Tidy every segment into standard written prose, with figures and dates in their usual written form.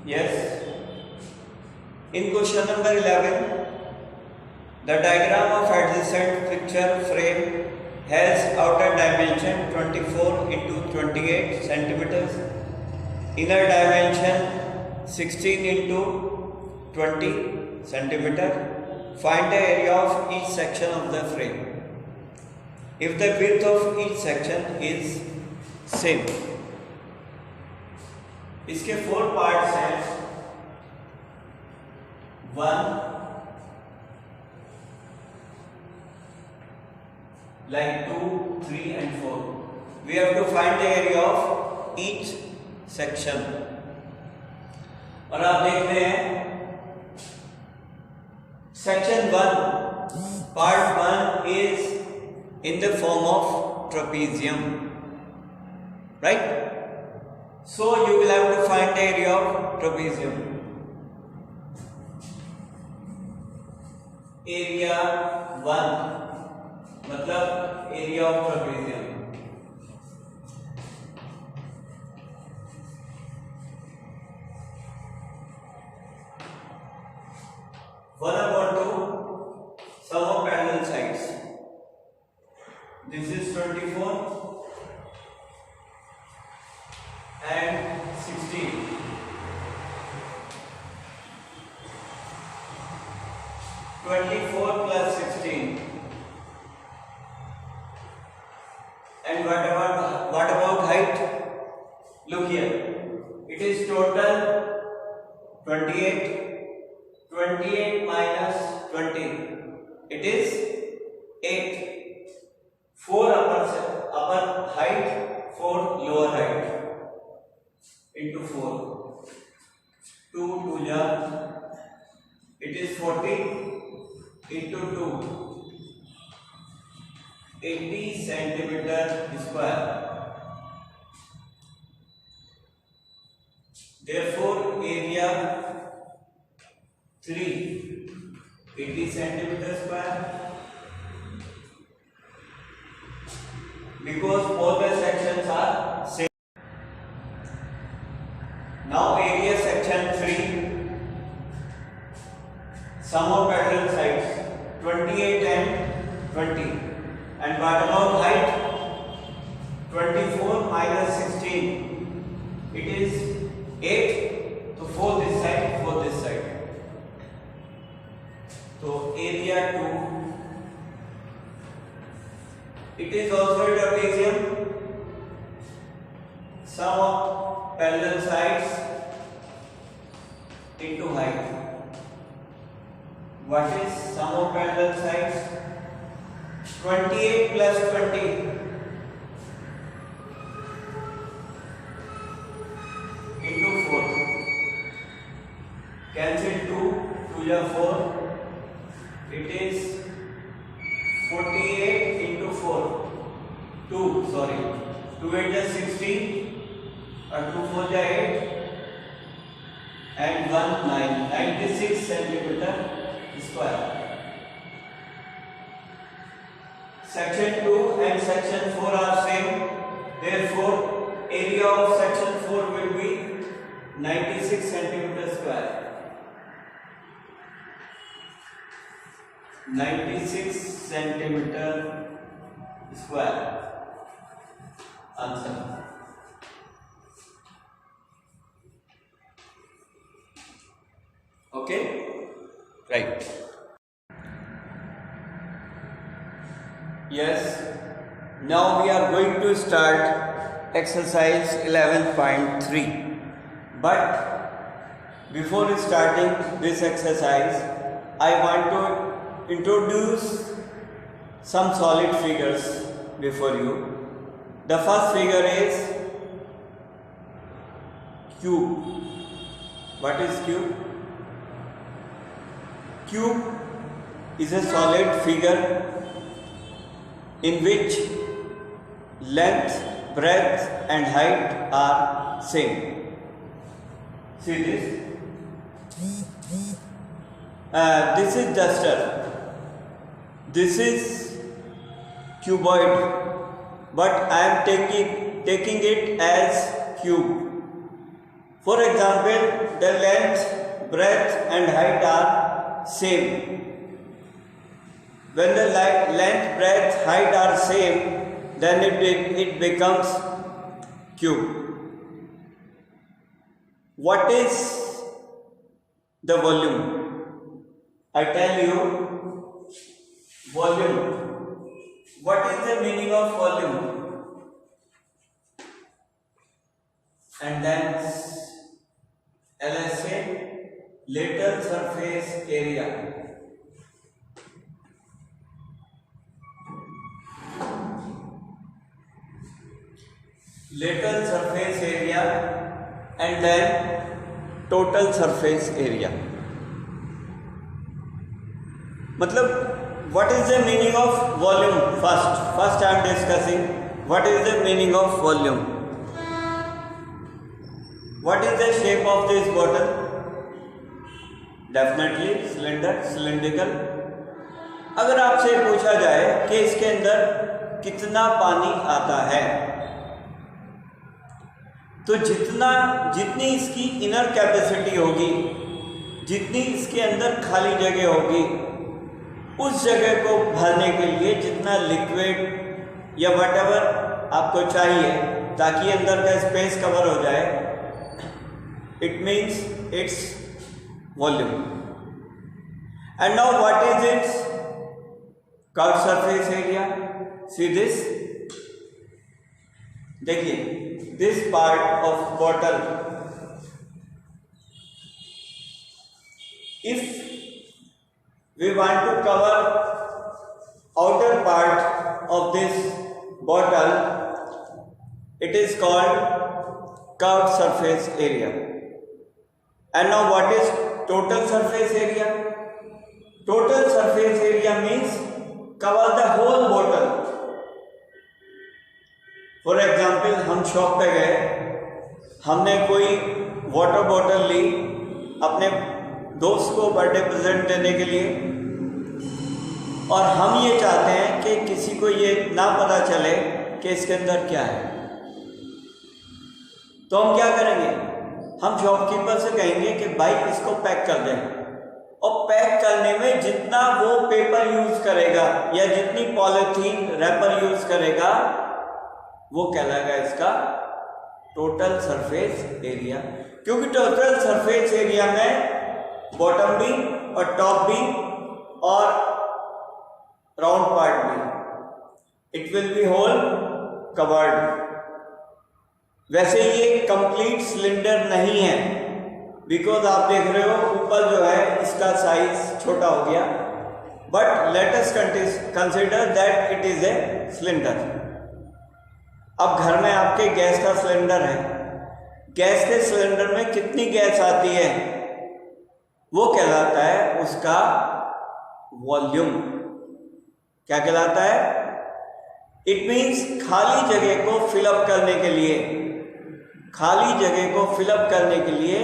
Yes. In question number 11, the diagram of adjacent picture frame has outer dimension 24 into 28 centimeters, inner dimension 16 into 20 centimeter. Find the area of each section of the frame. If the width of each section is same, इसके 4 parts हैं. 1 like 2, 3 and 4. We have to find the area of each section. और आप देख रहे हैं section 1, part 1 is in the form of trapezium, right? So you will have to find the area of trapezium. Area 1 मतलब area of trapezium. One upon 2 sum of parallel sides. This is 24 and 16. Plus 16. And what about height? Look here. It is total 28. 28 minus 20. It is 8. 4 upper height, 4 lower height. Into 4. 2 ja. It is 40 into 2. 80 centimeter square. Therefore, area 3, 80 centimeter square. Because both the sections are same. Now area section 3, sum of parallel sides 28 and 20. And what about height? 24 minus 16. It is 8. So 4 this side, 4 this side. So area 2. It is also a trapezium. Sum of parallel sides into height. What is sum of parallel sides? 28 plus 20 into 4. Cancel 2 ja 4. It is 48 into 4. 2 sorry. 2 8 ja 16 and 2 4 ja 8 and 1 9. 96 centimeter square. Section 2 and section 4 are same. Therefore, area of section 4 will be 96 centimeter square. 96 centimeter square. Answer. Okay? Right. Yes. Now we are going to start exercise 11.3. But before starting this exercise, I want to introduce some solid figures before you. The first figure is cube. What is cube? Cube is a solid figure in which length, breadth and height are same. See this? This is duster. This is cuboid, but I am taking it as cube. For example, the length, breadth and height are same. When the length, breadth, height are same, then it becomes cube. What is the volume? I tell you, volume. What is the meaning of volume? And then LSA, lateral surface area. Lateral surface area and then total surface area. मतलब what is the meaning of volume? First I am discussing what is the meaning of volume. What is the shape of this bottle? Definitely cylindrical. अगर आपसे पूछा जाए कि इसके अंदर कितना पानी आता है, तो जितनी इसकी इनर कैपेसिटी होगी, जितनी इसके अंदर खाली जगह होगी, उस जगह को भरने के लिए जितना लिक्विड या व्हाटएवर आपको चाहिए ताकि अंदर का स्पेस कवर हो जाए, it means its volume. And now what is it's curve surface area? See this, देखिए this part of bottle, if we want to cover outer part of this bottle, it is called curved surface area. And now what is total surface area? Total surface area means cover the whole bottle. For example, हम shop पे गए, हमने कोई water bottle ली अपने दोस्त को birthday present देने के लिए, और हम ये चाहते हैं कि किसी को ये ना पता चले कि इसके अंदर क्या है, तो हम क्या करेंगे? हम शॉपकीपर से कहेंगे कि भाई इसको पैक कर दें, और पैक करने में जितना वो पेपर यूज करेगा या जितनी पॉलिथीन रैपर यूज करेगा, वो कहलाएगा इसका टोटल सरफेस एरिया. क्योंकि टोटल सरफेस एरिया में बॉटम भी और टॉप भी और राउंड पार्ट भी, it will be whole covered. वैसे ये कंप्लीट सिलेंडर नहीं है, बिकॉज आप देख रहे हो ऊपर जो है इसका साइज छोटा हो गया, but let us consider that it is a cylinder. अब घर में आपके गैस का सिलेंडर है, गैस के सिलेंडर में कितनी गैस आती है, वो कहलाता है उसका वॉल्यूम. क्या कहलाता है? इट मीन्स खाली जगह को फिलअप करने के लिए, खाली जगह को फिलअप करने के लिए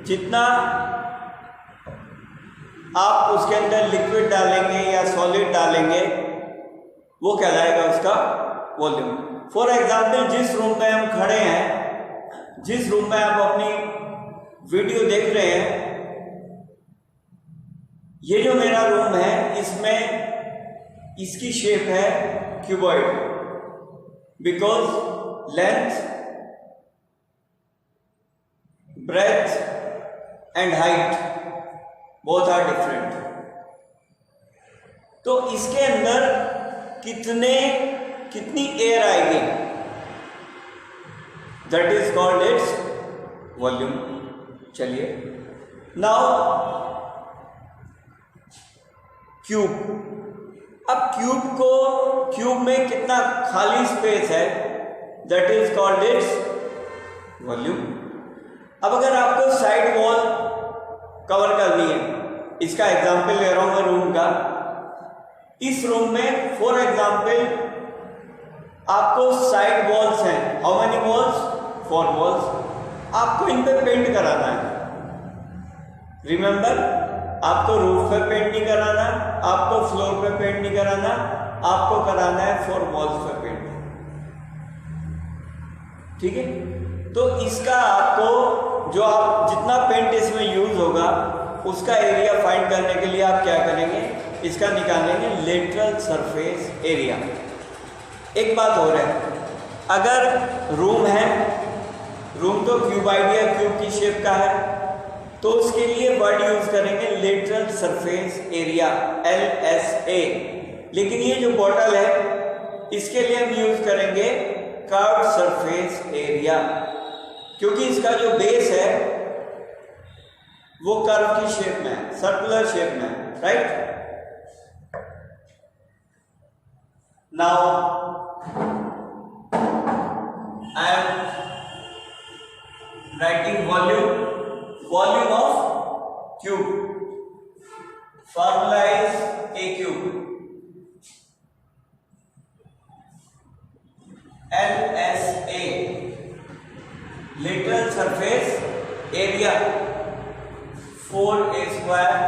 जितना आप उसके अंदर लिक्विड डालेंगे या सॉलिड डालेंगे, वो कहलाएगा उसका वॉल्यूम. फॉर एग्जाम्पल, जिस रूम में हम खड़े हैं, जिस रूम में आप अपनी वीडियो देख रहे हैं, ये जो मेरा रूम है, इसमें इसकी शेप है cuboid, because length, breadth and height both are different. तो इसके अंदर कितनी एयर आएगी, that is called its volume. चलिए, नाउ क्यूब. अब क्यूब में कितना खाली स्पेस है, that is called its volume. अब अगर आपको साइड वॉल कवर करनी है, इसका एग्जांपल ले रहा हूं मैं रूम का. इस रूम में फॉर एग्जांपल आपको साइड वॉल्स हैं. How many walls? 4 वॉल्स. आपको इन पे पेंट कराना है. रिमेंबर, आपको रूफ पे पेंट नहीं कराना, आपको फ्लोर पे पेंट नहीं कराना, आपको कराना है 4 वॉल्स पे पेंट. ठीक है? तो इसका आपको जो आप जितना पेंट इसमें यूज होगा उसका एरिया फाइंड करने के लिए आप क्या करेंगे, इसका निकालेंगे लेटरल सरफेस एरिया। एक बात और है, अगर रूम है, रूम तो क्यूबाइड या क्यूब की शेप का है, तो उसके लिए वर्ड यूज करेंगे लेटरल सरफेस एरिया LSA। लेकिन ये जो बॉटल है इसके लिए हम यूज करेंगे कर्व्ड सरफेस एरिया, क्योंकि इसका जो बेस है वो कर्व की शेप में है, सर्कुलर शेप में है, right. Now I am writing volume of cube. Formula is a cube. LSA, lateral surface area 4a square,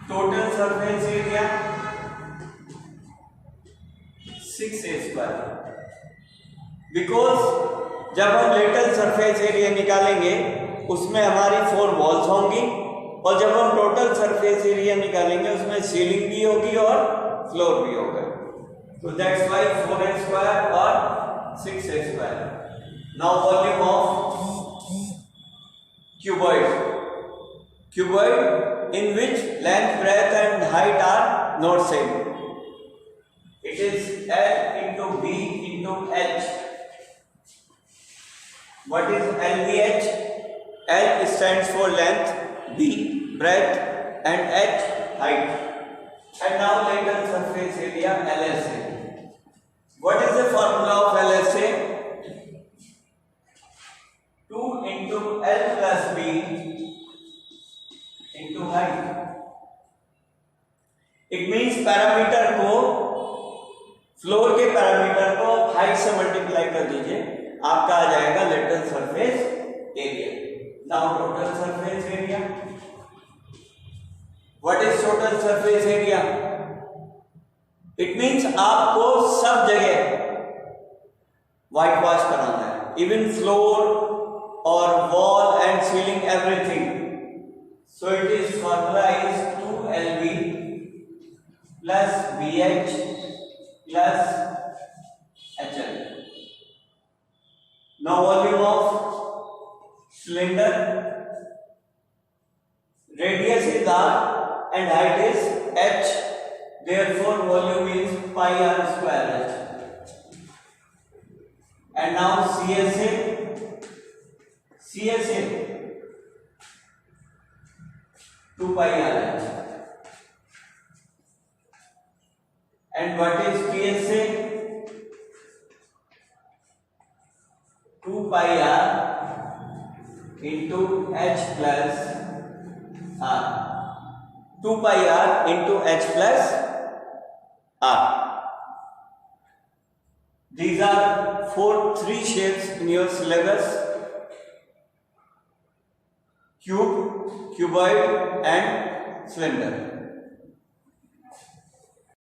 total surface area 6a square। Because जब हम लेटरल सरफेस एरिया निकालेंगे उसमें हमारी 4 वॉल्स होंगी, और जब हम टोटल सरफेस एरिया निकालेंगे उसमें सीलिंग भी होगी और फ्लोर भी होगा। तो दैट्स व्हाई 4a स्क्वायर और 6a square. Now volume of cuboid in which length, breadth and height are not same. It is L into B into H. What is LVH? L stands for length, B breadth and H height. And now lateral surface area LSA. What is the formula of LSA? 2 into L plus B into height. It means parameter को, floor के parameter को height से multiply कर दीजिए, आपका आ जाएगा lateral surface area. Now total surface area. What is total surface area? It means आपको सब जगह व्हाइट वॉश कराना है, इवन फ्लोर और wall and ceiling everything. So it is formula is 2LB plus BH plus HL। Now volume of cylinder, radius is R and height is H, therefore volume is pi R square H। And now CSA 2 pi R H। And what is PSA? 2 pi R into H plus R. 2 pi R into H plus R. These are 3 shapes in your syllabus: cube, cuboid and cylinder.